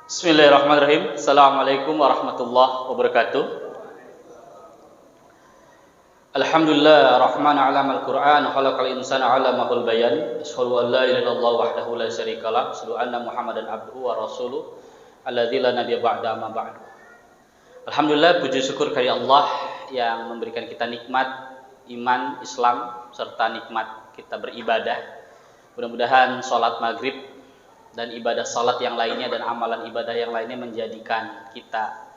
Bismillahirrahmanirrahim. Assalamualaikum warahmatullahi wabarakatuh. Alhamdulillah Rahman alam al-Quran khalaqal insana alamahul bayan. Asyhadu an la ilaha illallah wahdahu la syarikalah. Asyhadu anna Muhammadan abduhu wa rasuluh alladzi la nabiyya ba'da amma ba'du. Alhamdulillah, puji syukur kepada Allah yang memberikan kita nikmat iman, Islam serta nikmat kita beribadah. Mudah-mudahan salat maghrib dan ibadah salat yang lainnya dan amalan ibadah yang lainnya menjadikan kita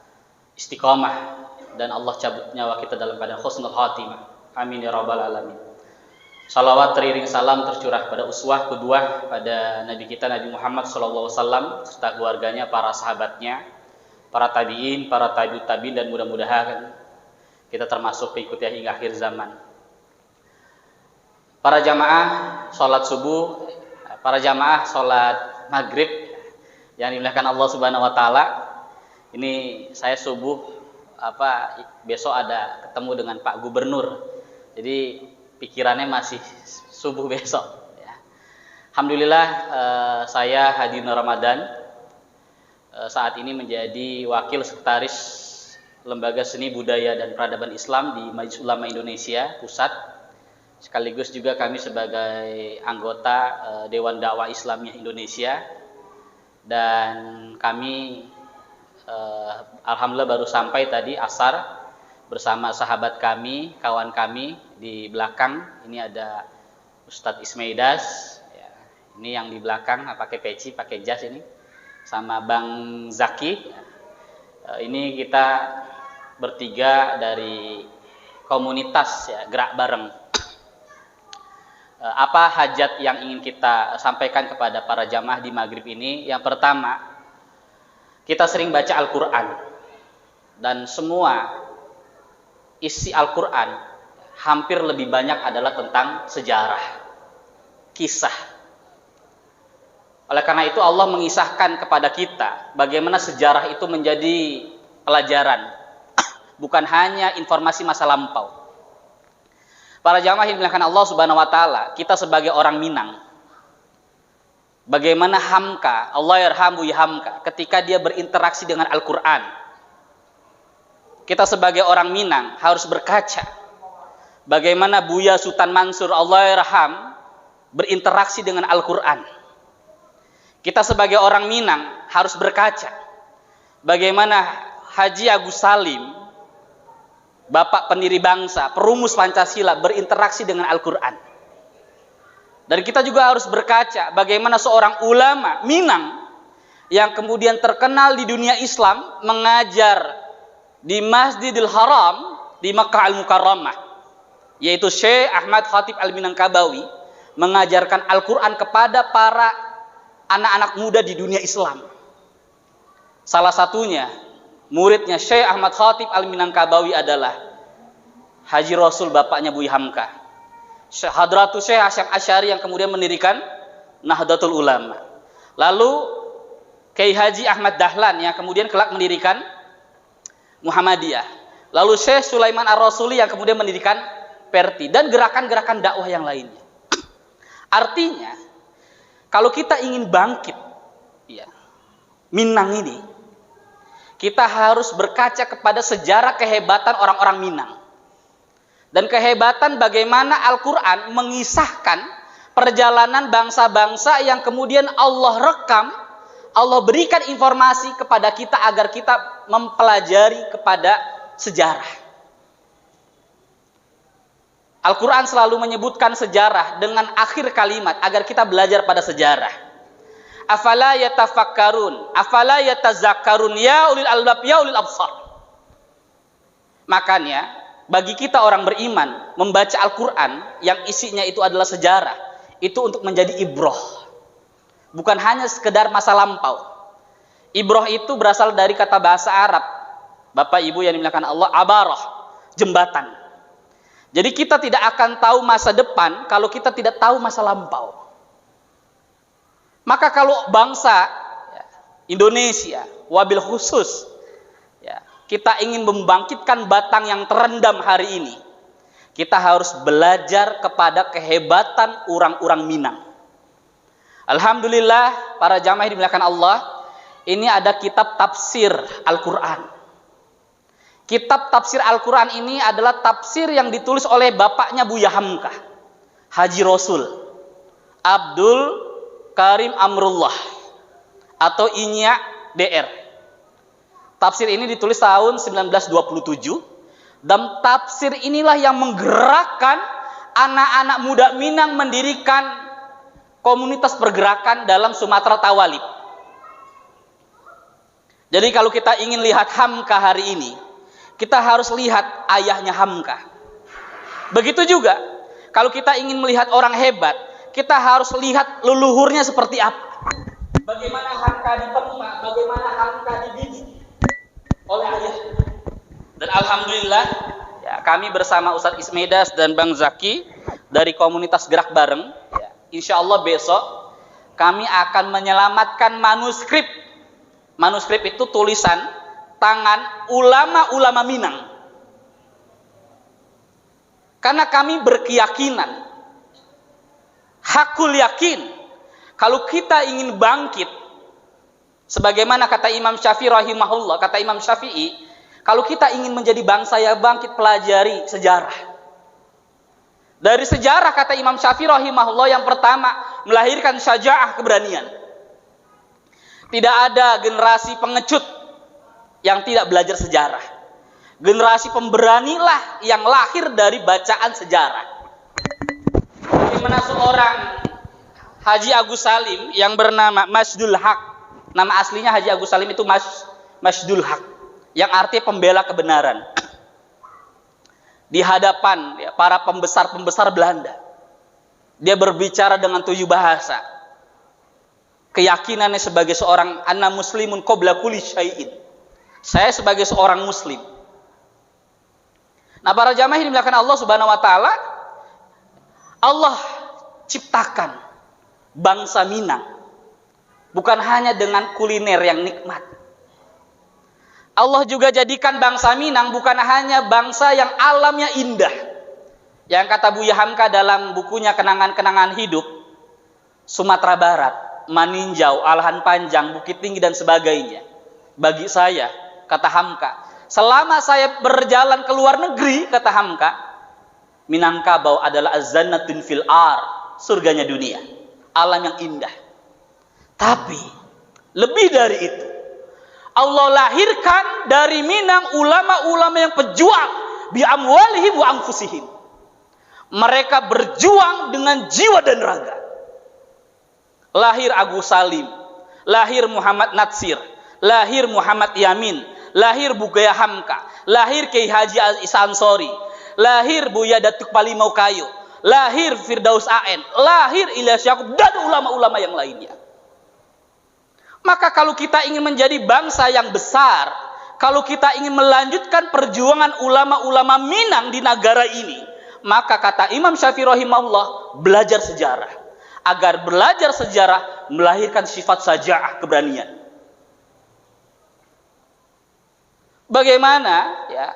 istiqamah dan Allah cabut nyawa kita dalam keadaan husnul khatimah. Amin ya rabbal alamin. Salawat teriring salam tercurah pada uswah qudwah pada Nabi kita Nabi Muhammad sallallahu alaihi wasallam serta keluarganya, para sahabatnya, para tabi'in, para tabi'ut tabi'in, dan mudah-mudahan kita termasuk pengikutnya hingga akhir zaman. Para jamaah salat subuh, para jamaah salat maghrib yang dimuliakan Allah Subhanahu wa taala. Ini saya subuh besok ada ketemu dengan Pak Gubernur. Jadi pikirannya masih subuh besok ya. Alhamdulillah saya Hadi Nur Ramadan saat ini menjadi wakil sekretaris Lembaga Seni Budaya dan Peradaban Islam di Majelis Ulama Indonesia Pusat. Sekaligus juga kami sebagai anggota Dewan Dakwah Islamiyah Indonesia, dan kami alhamdulillah baru sampai tadi asar bersama sahabat kami, kawan kami di belakang. Ini ada Ustadz Ismaidas ya. Ini yang di belakang pakai peci, pakai jas ini, sama Bang Zaki ya. Ini kita bertiga dari komunitas ya, gerak bareng. Apa hajat yang ingin kita sampaikan kepada para jamaah di maghrib ini? Yang pertama, kita sering baca Al-Quran, dan semua isi Al-Quran hampir lebih banyak adalah tentang sejarah, kisah. Oleh karena itu Allah mengisahkan kepada kita bagaimana sejarah itu menjadi pelajaran, bukan hanya informasi masa lampau. Para jamaah yang dimuliakan Allah Subhanahu wa taala, kita sebagai orang Minang, bagaimana Hamka, Allah yarhamu ya Hamka, ketika dia berinteraksi dengan Al-Quran. Kita sebagai orang Minang harus berkaca bagaimana Buya Sultan Mansur, Allah yarham, berinteraksi dengan Al-Quran. Kita sebagai orang Minang harus berkaca bagaimana Haji Agus Salim, Bapak pendiri bangsa, perumus Pancasila, berinteraksi dengan Al-Quran. Dan kita juga harus berkaca bagaimana seorang ulama Minang yang kemudian terkenal di dunia Islam mengajar di Masjidil Haram di Makkah Al-Mukarramah, yaitu Syekh Ahmad Khatib Al-Minangkabawi, mengajarkan Al-Quran kepada para anak-anak muda di dunia Islam. Salah satunya muridnya Syekh Ahmad Khatib Al-Minangkabawi adalah Haji Rasul, bapaknya Buya Hamka, Hadratus Syekh Hasyim Asy'ari, yang kemudian mendirikan Nahdlatul Ulama. Lalu Kiai Haji Ahmad Dahlan yang kemudian kelak mendirikan Muhammadiyah. Lalu Syekh Sulaiman Ar-Rasuli yang kemudian mendirikan Perti, dan gerakan-gerakan dakwah yang lainnya. Artinya, kalau kita ingin bangkit ya, Minang ini, kita harus berkaca kepada sejarah kehebatan orang-orang Minang. Dan kehebatan bagaimana Al-Quran mengisahkan perjalanan bangsa-bangsa yang kemudian Allah rekam, Allah berikan informasi kepada kita agar kita mempelajari kepada sejarah. Al-Quran selalu menyebutkan sejarah dengan akhir kalimat agar kita belajar pada sejarah. Afala yatafakkarun, afala yatazakkarun ya ulil albab ya ulil absar. Makanya bagi kita orang beriman, membaca Al-Quran yang isinya itu adalah sejarah, itu untuk menjadi ibroh, bukan hanya sekedar masa lampau. Ibroh itu berasal dari kata bahasa Arab, Bapak Ibu yang dimuliakan Allah, abarah, jembatan. Jadi kita tidak akan tahu masa depan kalau kita tidak tahu masa lampau. Maka kalau bangsa Indonesia, wabil khusus, kita ingin membangkitkan batang yang terendam hari ini, kita harus belajar kepada kehebatan orang-orang Minang. Alhamdulillah, para jamaah dimuliakan Allah, ini ada kitab tafsir Al-Quran. Kitab tafsir Al-Quran ini adalah tafsir yang ditulis oleh bapaknya Buya Hamka, Haji Rasul Abdul Karim Amrullah atau Inya DR. Tafsir ini ditulis tahun 1927, dan tafsir inilah yang menggerakkan anak-anak muda Minang mendirikan komunitas pergerakan dalam Sumatera Tawalib. Jadi kalau kita ingin lihat Hamka hari ini, kita harus lihat ayahnya Hamka. Begitu juga kalau kita ingin melihat orang hebat, kita harus lihat leluhurnya seperti apa. Bagaimana Hamka ditempa, bagaimana Hamka dididik oleh ayahnya. Dan alhamdulillah ya, kami bersama Ustadz Ismedas dan Bang Zaki dari komunitas Gerak Bareng ya, insya Allah besok kami akan menyelamatkan manuskrip. Manuskrip itu tulisan tangan ulama-ulama Minang. Karena kami berkeyakinan, hakul yakin, kalau kita ingin bangkit, sebagaimana kata Imam Syafi'i rahimahullah, kata Imam Syafi'i, kalau kita ingin menjadi bangsa yang bangkit, pelajari sejarah. Dari sejarah kata Imam Syafi'i rahimahullah, yang pertama melahirkan syaja'ah, keberanian. Tidak ada generasi pengecut yang tidak belajar sejarah. Generasi pemberanilah yang lahir dari bacaan sejarah. Bagaimana seorang Haji Agus Salim yang bernama Masdul Haq. Nama aslinya Haji Agus Salim itu Masdul Haq, yang artinya pembela kebenaran. Di hadapan ya, para pembesar-pembesar Belanda, dia berbicara dengan 7 bahasa. Keyakinannya sebagai seorang ana muslimun qabla kulli syai'in. Saya sebagai seorang muslim. Nah, para jamaah yang dimuliakan Allah Subhanahu wa taala, Allah ciptakan bangsa Minang bukan hanya dengan kuliner yang nikmat. Allah juga jadikan bangsa Minang bukan hanya bangsa yang alamnya indah. Yang kata Buya Hamka dalam bukunya Kenangan-Kenangan Hidup, Sumatera Barat, Maninjau, Alahan Panjang, Bukit Tinggi dan sebagainya. Bagi saya, kata Hamka, selama saya berjalan ke luar negeri, kata Hamka, Minangkabau adalah az-zannatun fil ar, surganya dunia, alam yang indah. Tapi lebih dari itu, Allah lahirkan dari Minang ulama-ulama yang pejuang bi amwalihim wa anfusihim. Mereka berjuang dengan jiwa dan raga. Lahir Agus Salim, lahir Muhammad Natsir, lahir Muhammad Yamin, lahir Buya Hamka, lahir Kiai Haji Isa Ansori, lahir Buya Datuk Palimau Kayo, lahir Firdaus AN, lahir Ilyas Yaqub dan ulama-ulama yang lainnya. Maka kalau kita ingin menjadi bangsa yang besar, kalau kita ingin melanjutkan perjuangan ulama-ulama Minang di negara ini, maka kata Imam Syafi'i rahimahullah, belajar sejarah. Agar belajar sejarah melahirkan sifat saja'ah, keberanian. Bagaimana ya,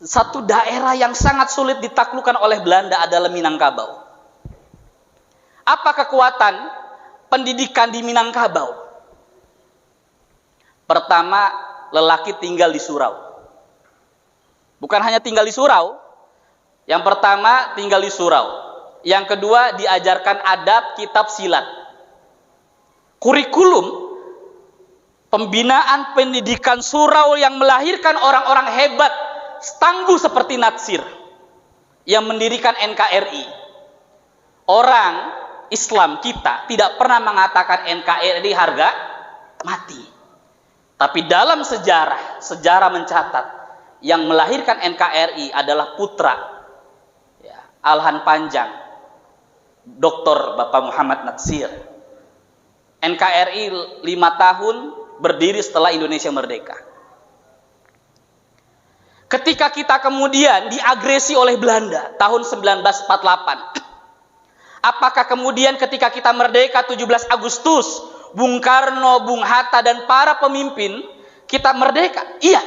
satu daerah yang sangat sulit ditaklukkan oleh Belanda adalah Minangkabau. Apa kekuatan pendidikan di Minangkabau? Pertama, lelaki tinggal di surau. Bukan hanya tinggal di surau. Yang pertama, tinggal di surau. Yang kedua, diajarkan adab, kitab, silat. Kurikulum pembinaan pendidikan surau yang melahirkan orang-orang hebat, tangguh seperti Natsir, yang mendirikan NKRI. Orang Islam kita tidak pernah mengatakan NKRI harga mati. Tapi dalam sejarah mencatat yang melahirkan NKRI adalah putra ya, Alhan Panjang, Dr. Bapak Muhammad Natsir. NKRI 5 tahun berdiri setelah Indonesia merdeka. Ketika kita kemudian diagresi oleh Belanda tahun 1948, apakah kemudian ketika kita merdeka 17 Agustus, Bung Karno, Bung Hatta dan para pemimpin kita merdeka? Iya.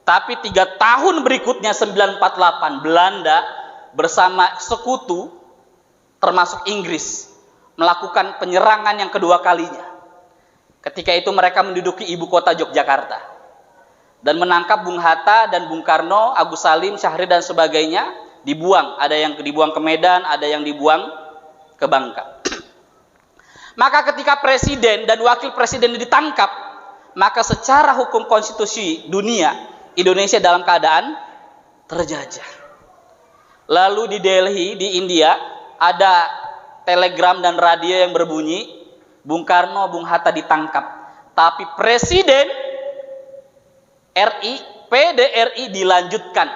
Tapi 3 tahun berikutnya 1948 Belanda bersama sekutu termasuk Inggris melakukan penyerangan yang kedua kalinya. Ketika itu mereka menduduki ibu kota Yogyakarta dan menangkap Bung Hatta dan Bung Karno, Agus Salim, Syahrir dan sebagainya, dibuang. Ada yang dibuang ke Medan, ada yang dibuang ke Bangka. Maka ketika presiden dan wakil presiden ditangkap, maka secara hukum konstitusi dunia, Indonesia dalam keadaan terjajah. Lalu di Delhi, di India, ada telegram dan radio yang berbunyi, Bung Karno, Bung Hatta ditangkap, tapi Presiden RI, PDRI dilanjutkan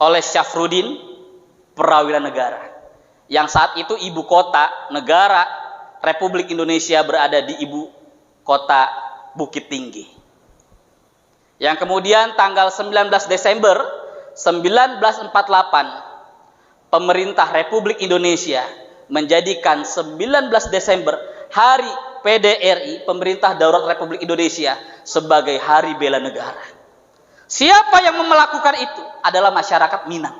oleh Syafruddin Prawira Negara, yang saat itu ibu kota negara Republik Indonesia berada di ibu kota Bukit Tinggi. Yang kemudian tanggal 19 Desember 1948, pemerintah Republik Indonesia menjadikan 19 Desember Hari PDRI, Pemerintah Daulat Republik Indonesia, sebagai Hari Bela Negara. Siapa yang melakukan itu? Adalah masyarakat Minang.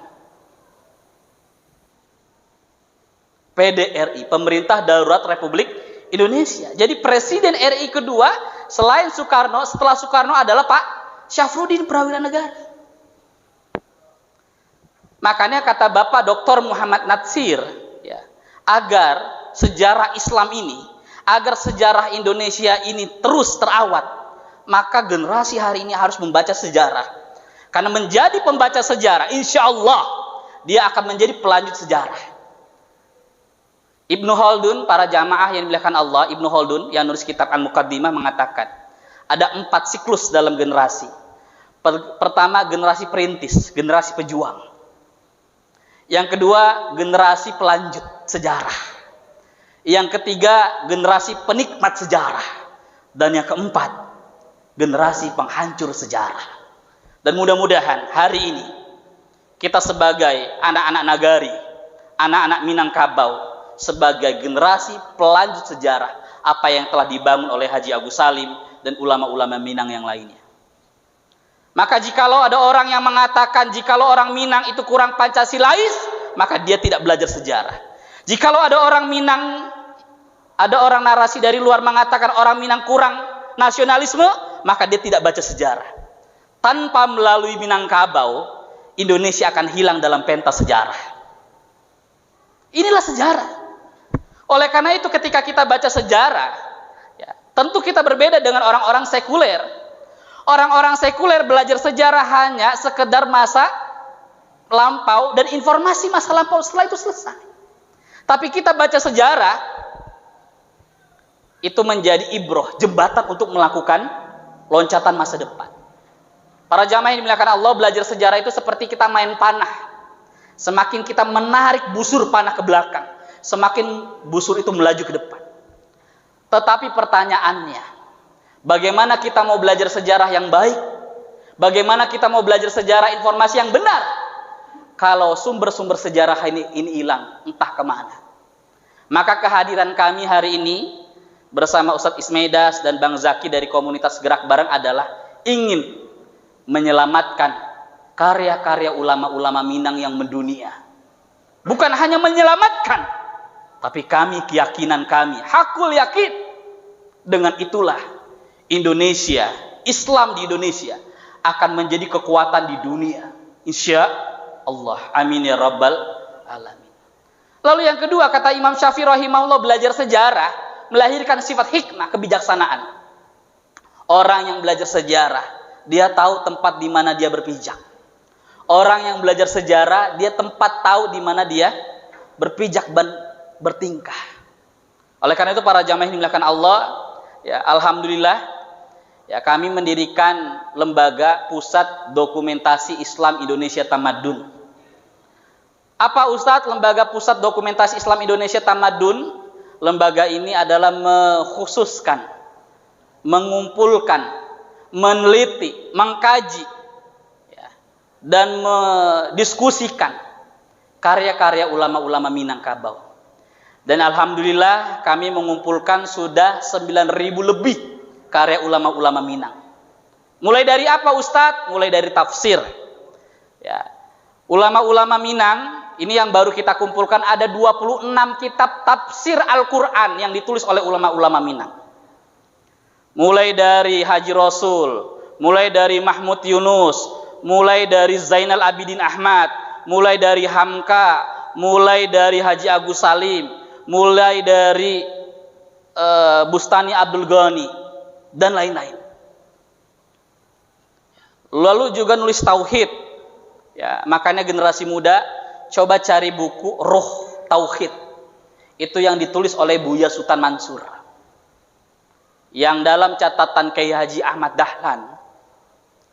PDRI, Pemerintah Daulat Republik Indonesia. Jadi Presiden RI kedua selain Soekarno, setelah Soekarno adalah Pak Syafruddin Prawira Negara. Makanya kata Bapak Dr. Muhammad Natsir, ya, agar sejarah Islam ini, agar sejarah Indonesia ini terus terawat, maka generasi hari ini harus membaca sejarah. Karena menjadi pembaca sejarah, insya Allah dia akan menjadi pelanjut sejarah. Ibnu Khaldun, para jamaah yang dimuliakan Allah, Ibnu Khaldun yang nulis kitab Al-Muqaddimah mengatakan, ada 4 siklus dalam generasi. Pertama, generasi perintis, generasi pejuang. Yang kedua, generasi pelanjut sejarah. Yang ketiga, generasi penikmat sejarah. Dan yang keempat, generasi penghancur sejarah. Dan mudah-mudahan hari ini kita sebagai anak-anak nagari, anak-anak Minangkabau, sebagai generasi pelanjut sejarah apa yang telah dibangun oleh Haji Agus Salim dan ulama-ulama Minang yang lainnya. Maka jikalau ada orang yang mengatakan jikalau orang Minang itu kurang Pancasilais, maka dia tidak belajar sejarah. Jikalau ada orang Minang, ada orang narasi dari luar mengatakan orang Minang kurang nasionalisme, maka dia tidak baca sejarah. Tanpa melalui Minangkabau, Indonesia akan hilang dalam pentas sejarah. Inilah sejarah. Oleh karena itu ketika kita baca sejarah, ya, tentu kita berbeda dengan orang-orang sekuler. Orang-orang sekuler belajar sejarah hanya sekedar masa lampau dan informasi masa lampau, setelah itu selesai. Tapi kita baca sejarah, itu menjadi ibroh, jembatan untuk melakukan loncatan masa depan. Para jamaah yang dimuliakan Allah, belajar sejarah itu seperti kita main panah. Semakin kita menarik busur panah ke belakang, semakin busur itu melaju ke depan. Tetapi pertanyaannya, bagaimana kita mau belajar sejarah yang baik? Bagaimana kita mau belajar sejarah informasi yang benar? Kalau sumber-sumber sejarah ini hilang, entah kemana. Maka kehadiran kami hari ini bersama Ustadz Ismaidas dan Bang Zaki dari komunitas Gerak Bareng adalah ingin menyelamatkan karya-karya ulama-ulama Minang yang mendunia. Bukan hanya menyelamatkan, tapi keyakinan kami, hakul yakin, dengan itulah Indonesia, Islam di Indonesia akan menjadi kekuatan di dunia. Insya Allah, amin ya rabbal alamin. Lalu yang kedua, kata Imam Syafi'i rahimahullah, belajar sejarah melahirkan sifat hikmah, kebijaksanaan. Orang yang belajar sejarah, dia tahu tempat di mana dia berpijak. Orang yang belajar sejarah, dia tahu di mana dia berpijak dan bertingkah. Oleh karena itu para jamaah yang dimuliakan Allah, ya alhamdulillah, ya kami mendirikan lembaga Pusat Dokumentasi Islam Indonesia Tamadun. Apa Ustadz lembaga Pusat Dokumentasi Islam Indonesia Tamadun? Lembaga ini adalah mengkhususkan, mengumpulkan, meneliti, mengkaji, ya, dan mendiskusikan karya-karya ulama-ulama Minangkabau. Dan alhamdulillah kami mengumpulkan sudah 9.000 lebih karya ulama-ulama Minang. Mulai dari apa Ustadz? Mulai dari tafsir. Ya. Ulama-ulama Minang, ini yang baru kita kumpulkan, ada 26 kitab tafsir Al-Quran yang ditulis oleh ulama-ulama Minang. mulai dari Haji Rasul, mulai dari Mahmud Yunus, mulai dari Zainal Abidin Ahmad, mulai dari Hamka, mulai dari Haji Agus Salim, mulai dari Bustani Abdul Ghani, dan lain-lain. Lalu juga nulis tauhid. Ya, makanya generasi muda coba cari buku Ruh Tauhid. Itu yang ditulis oleh Buya Sultan Mansur. Yang dalam catatan Kiai Haji Ahmad Dahlan,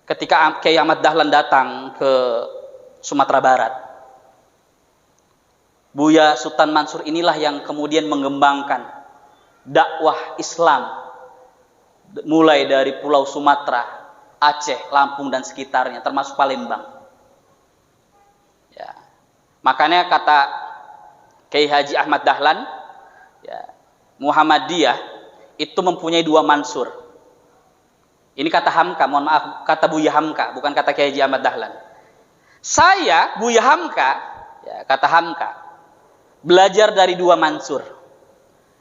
ketika Kiai Ahmad Dahlan datang ke Sumatera Barat, Buya Sultan Mansur inilah yang kemudian mengembangkan dakwah Islam mulai dari Pulau Sumatera, Aceh, Lampung dan sekitarnya, termasuk Palembang. Ya. Makanya kata Kiai Haji Ahmad Dahlan, ya, Muhammadiyah itu mempunyai dua Mansur. Ini kata Hamka, mohon maaf, kata Buya Hamka, bukan kata Kiai Haji Ahmad Dahlan. Saya, Buya Hamka, ya, kata Hamka, belajar dari dua Mansur.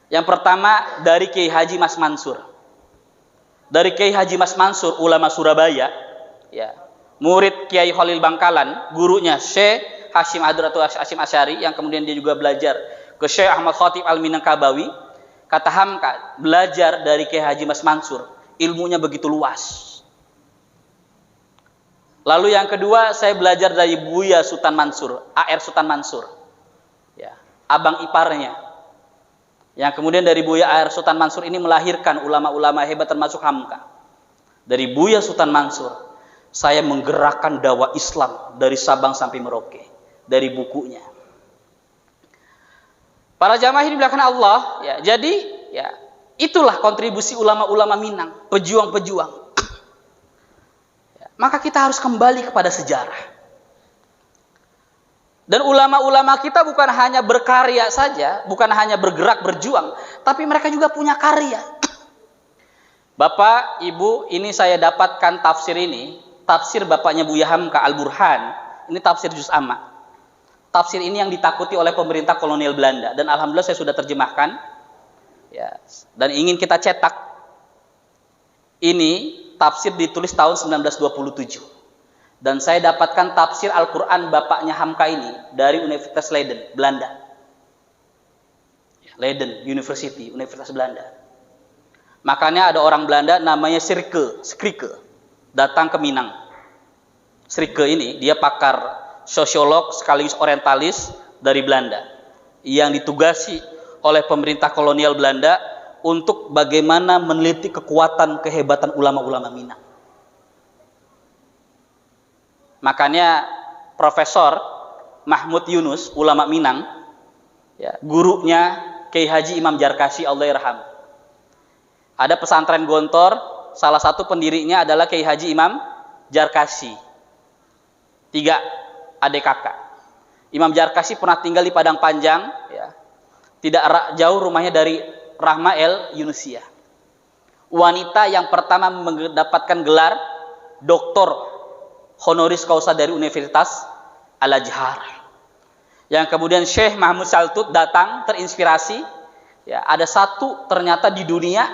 Yang pertama dari Kiai Haji Mas Mansur. Dari Kiai Haji Mas Mansur, ulama Surabaya, ya, murid Kiai Khalil Bangkalan, gurunya Syekh Hashim Adratu Hashim Asy'ari, yang kemudian dia juga belajar ke Syekh Ahmad Khatib Al-Minangkabawi. Kata Hamka, belajar dari Kiai Haji Mas Mansur, ilmunya begitu luas. Lalu yang kedua, saya belajar dari Buya Sultan Mansur, AR Sultan Mansur, ya, abang iparnya. Yang kemudian dari Buya AR Sultan Mansur ini melahirkan ulama-ulama hebat termasuk Hamka. Dari Buya Sultan Mansur, saya menggerakkan dakwah Islam dari Sabang sampai Merauke, dari bukunya. Para jamaah ini dimuliakan Allah, ya. Jadi, ya, itulah kontribusi ulama-ulama Minang, pejuang-pejuang. Ya, maka kita harus kembali kepada sejarah. Dan ulama-ulama kita bukan hanya berkarya saja, bukan hanya bergerak berjuang, tapi mereka juga punya karya. Bapak, Ibu, ini saya dapatkan tafsir ini, tafsir bapaknya Buya Hamka Al-Burhan, ini tafsir juz amma. Tafsir ini yang ditakuti oleh pemerintah kolonial Belanda, dan alhamdulillah saya sudah terjemahkan, ya, dan ingin kita cetak. Ini tafsir ditulis tahun 1927, dan saya dapatkan tafsir Al-Quran bapaknya Hamka ini dari Universitas Leiden, Belanda. Leiden University, Universitas Belanda. Makanya ada orang Belanda namanya Skrike datang ke Minang. Skrike ini dia pakar sosiolog sekaligus orientalis dari Belanda yang ditugasi oleh pemerintah kolonial Belanda untuk bagaimana meneliti kekuatan kehebatan ulama-ulama Minang. Makanya Profesor Mahmud Yunus, ulama Minang, ya, gurunya Kiai Haji Imam Jarkasi, Allah yarham. Ada pesantren Gontor, salah satu pendirinya adalah Kiai Haji Imam Jarkasi. 3 adik kakak. Imam Jarkasi pernah tinggal di Padang Panjang, ya, tidak jauh rumahnya dari Rahma El Yunusia. Wanita yang pertama mendapatkan gelar doktor honoris causa dari Universitas Al-Azhar. Yang kemudian Syekh Mahmud Saltut datang terinspirasi. Ya, ada satu ternyata di dunia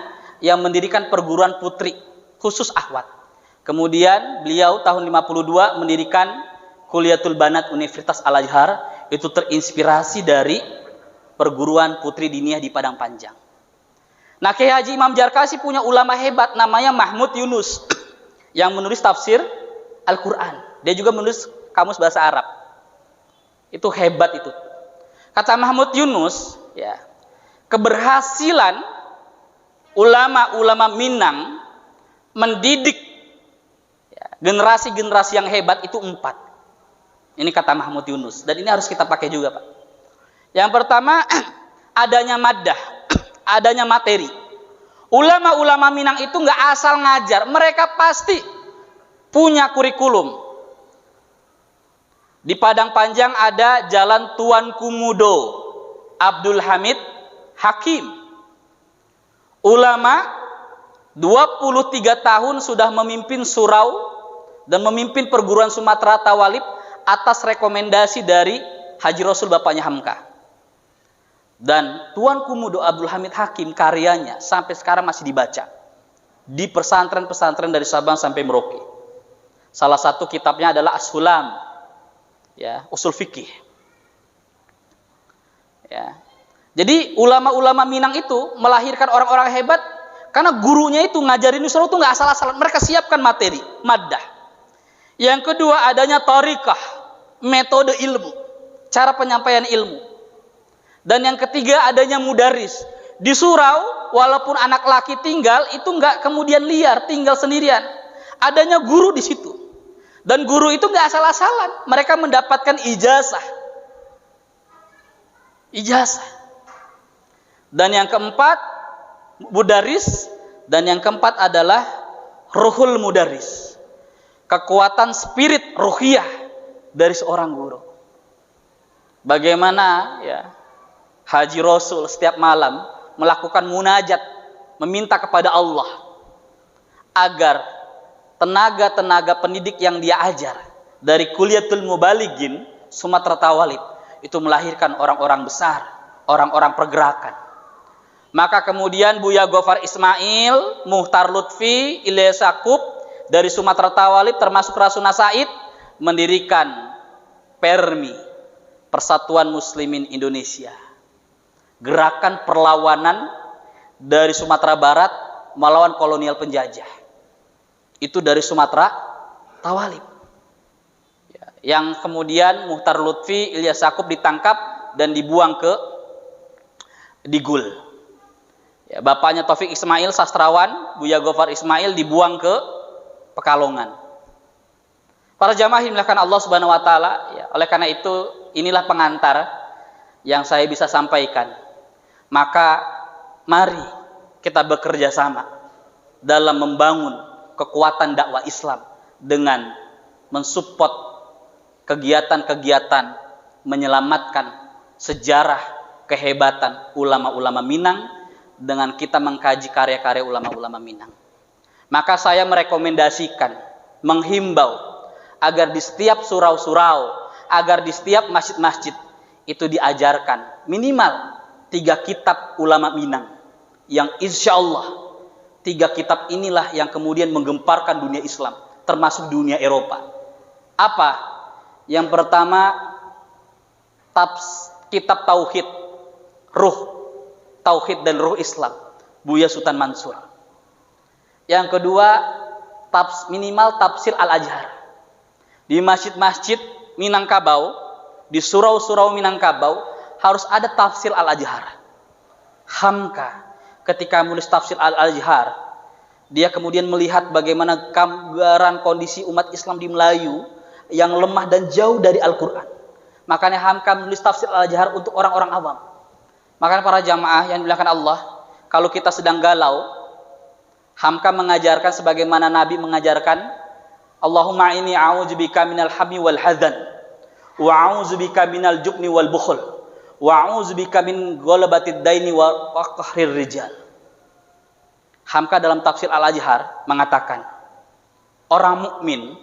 yang mendirikan perguruan putri khusus akhwat. Kemudian beliau tahun 52 mendirikan Kuliatul Banat Universitas Al-Azhar, itu terinspirasi dari perguruan putri diniyah di Padang Panjang. Nah, Kiai Haji Imam Jarkasi punya ulama hebat namanya Mahmud Yunus yang menulis tafsir Al-Quran. Dia juga menulis kamus bahasa Arab. Itu hebat itu. Kata Mahmud Yunus, ya, keberhasilan ulama-ulama Minang mendidik, ya, generasi-generasi yang hebat itu 4. Ini kata Mahmud Yunus, dan ini harus kita pakai juga, Pak. Yang pertama, adanya maddah, adanya materi. Ulama-ulama Minang itu nggak asal ngajar, mereka pasti punya kurikulum. Di Padang Panjang ada Jalan Tuan Kumudo, Abdul Hamid Hakim. Ulama 23 tahun sudah memimpin surau dan memimpin perguruan Sumatera Tawalib atas rekomendasi dari Haji Rasul bapaknya Hamka. Dan Tuan Kumudo Abdul Hamid Hakim karyanya sampai sekarang masih dibaca. di pesantren-pesantren dari Sabang sampai Merauke. Salah satu kitabnya adalah As-Sulam, ya, usul fikih. Ya. Jadi ulama-ulama Minang itu melahirkan orang-orang hebat karena gurunya itu ngajarin Nusra itu nggak asal-asalan. Mereka siapkan materi, maddah. Yang kedua adanya tariqah, metode ilmu, cara penyampaian ilmu. Dan yang ketiga adanya mudaris. Di surau, walaupun anak laki tinggal, itu nggak kemudian liar, tinggal sendirian. Adanya guru di situ. Dan guru itu nggak asal-asalan. Mereka mendapatkan ijazah. Ijazah. Dan yang keempat, mudaris. Dan yang keempat adalah ruhul mudaris. Kekuatan spirit ruhiyah dari seorang guru. Bagaimana ya Haji Rasul setiap malam melakukan munajat, meminta kepada Allah agar tenaga-tenaga pendidik yang dia ajar dari Kuliatul Mubalighin Sumatera Tawalib itu melahirkan orang-orang besar, orang-orang pergerakan. Maka kemudian Buya Gofar Ismail, Muhtar Lutfi, Ilyas Yakub dari Sumatera Tawalib termasuk Rasuna Said mendirikan Permi, Persatuan Muslimin Indonesia. Gerakan perlawanan dari Sumatera Barat melawan kolonial penjajah. Itu dari Sumatera Tawalib. Ya, yang kemudian Muhtar Lutfi, Ilyas Yakub ditangkap dan dibuang ke Digul. Ya, bapaknya Taufik Ismail sastrawan, Buya Gofar Ismail dibuang ke Pekalongan. Para jamaah yang dimuliakan Allah Subhanahu wa taala, ya, oleh karena itu inilah pengantar yang saya bisa sampaikan. Maka mari kita bekerja sama dalam membangun kekuatan dakwah Islam dengan mensupport kegiatan-kegiatan menyelamatkan sejarah kehebatan ulama-ulama Minang dengan kita mengkaji karya-karya ulama-ulama Minang. Maka saya merekomendasikan, menghimbau agar di setiap surau-surau, agar di setiap masjid-masjid itu diajarkan minimal 3 kitab ulama Minang yang insya Allah 3 kitab inilah yang kemudian menggemparkan dunia Islam termasuk dunia Eropa. Apa? Yang pertama kitab Tauhid, Ruh Tauhid dan Ruh Islam, Buya Sultan Mansur. Yang kedua minimal tafsir Al-Azhar. Di masjid-masjid Minangkabau, di surau-surau Minangkabau harus ada tafsir Al-Azhar. Hamka ketika menulis tafsir Al-Azhar, dia kemudian melihat bagaimana gambaran kondisi umat Islam di Melayu yang lemah dan jauh dari Al-Quran. Makanya Hamka menulis tafsir Al-Azhar untuk orang-orang awam. Makanya para jamaah yang dimuliakan Allah, kalau kita sedang galau, Hamka mengajarkan sebagaimana Nabi mengajarkan, Allahumma inni a'udzubika minal hammi wal hadzan wa a'udzubika minal jubni wal bukhl wa a'udzubika min ghalabatid daini wa qahrir rijal. Hamka dalam tafsir Al-Azhar mengatakan, orang mukmin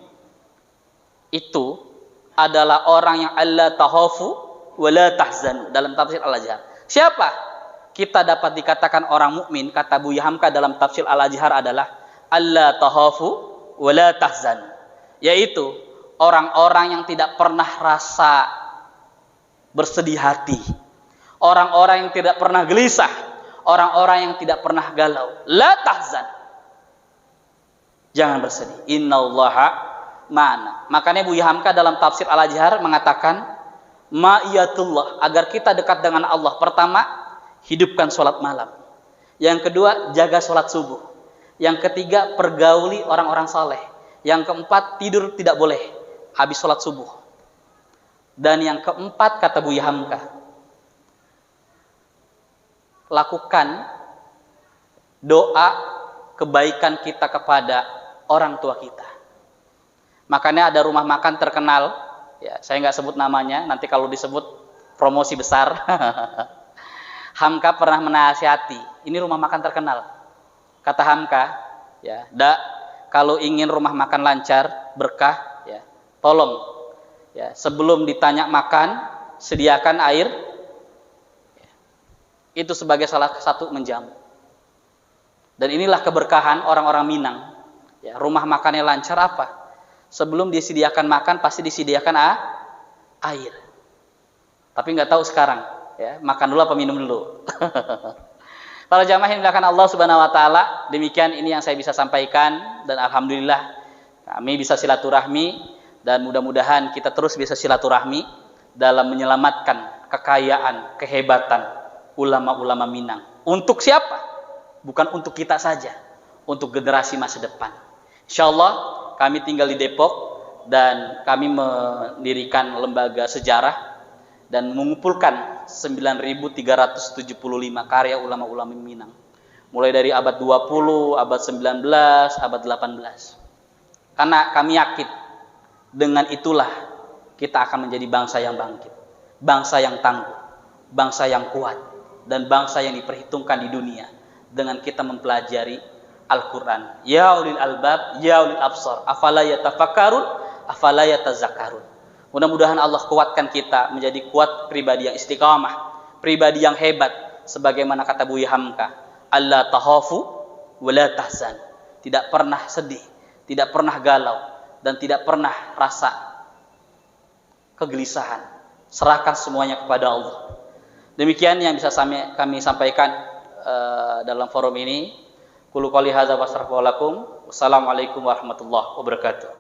itu adalah orang yang alla tahafu wa la tahzanu dalam tafsir Al-Azhar. Siapa? Kita dapat dikatakan orang mukmin, kata Buya Hamka dalam tafsir Al-Azhar adalah alla tahafu wa la tahzanu, yaitu orang-orang yang tidak pernah rasa bersedih hati, orang-orang yang tidak pernah gelisah, orang-orang yang tidak pernah galau. La tahzan, jangan bersedih. Innallaha ma'ana. Makanya Buya Hamka dalam tafsir Al-Azhar mengatakan ma'iyatullah, agar kita dekat dengan Allah. Pertama, hidupkan sholat malam. Yang kedua, jaga sholat subuh. Yang ketiga, pergauli orang-orang saleh. Yang keempat, tidur tidak boleh habis sholat subuh. Dan yang keempat, kata Buya Hamka, lakukan doa kebaikan kita kepada orang tua kita. Makanya ada rumah makan terkenal, ya saya nggak sebut namanya, nanti kalau disebut promosi besar. Hamka pernah menasihati, ini rumah makan terkenal. Kata Hamka, ya, kalau ingin rumah makan lancar, berkah, ya, tolong, ya, sebelum ditanya makan, sediakan air. Itu sebagai salah satu menjamu. Dan inilah keberkahan orang-orang Minang. Ya, rumah makannya lancar apa? Sebelum disediakan makan pasti disediakan air. Tapi nggak tahu sekarang, ya, makan dulu apa minum dulu. Para jamaah yang dimuliakan Allah Subhanahu wa taala, demikian ini yang saya bisa sampaikan, dan alhamdulillah kami bisa silaturahmi, dan mudah-mudahan kita terus bisa silaturahmi dalam menyelamatkan kekayaan, kehebatan ulama-ulama Minang. Untuk siapa? Bukan untuk kita saja, untuk generasi masa depan. Insyaallah kami tinggal di Depok dan kami mendirikan lembaga sejarah dan mengumpulkan 9.375 karya ulama-ulama Minang. Mulai dari abad 20, abad 19, abad 18. Karena kami yakin dengan itulah kita akan menjadi bangsa yang bangkit, bangsa yang tangguh, bangsa yang kuat, dan bangsa yang diperhitungkan di dunia dengan kita mempelajari Al-Quran. Ya ulil albab, ya ulil absar, afala yatafakkarun, afala yatazakkarun. Mudah-mudahan Allah kuatkan kita menjadi kuat pribadi yang istiqamah, pribadi yang hebat, sebagaimana kata Buya Hamka, alla tahafu wa la tahzan. Tidak pernah sedih, tidak pernah galau, dan tidak pernah rasa kegelisahan. Serahkan semuanya kepada Allah. Demikian yang bisa kami sampaikan dalam forum ini. Qulu qouli hadza wa astaghfirullakum. Wassalamualaikum warahmatullahi wabarakatuh.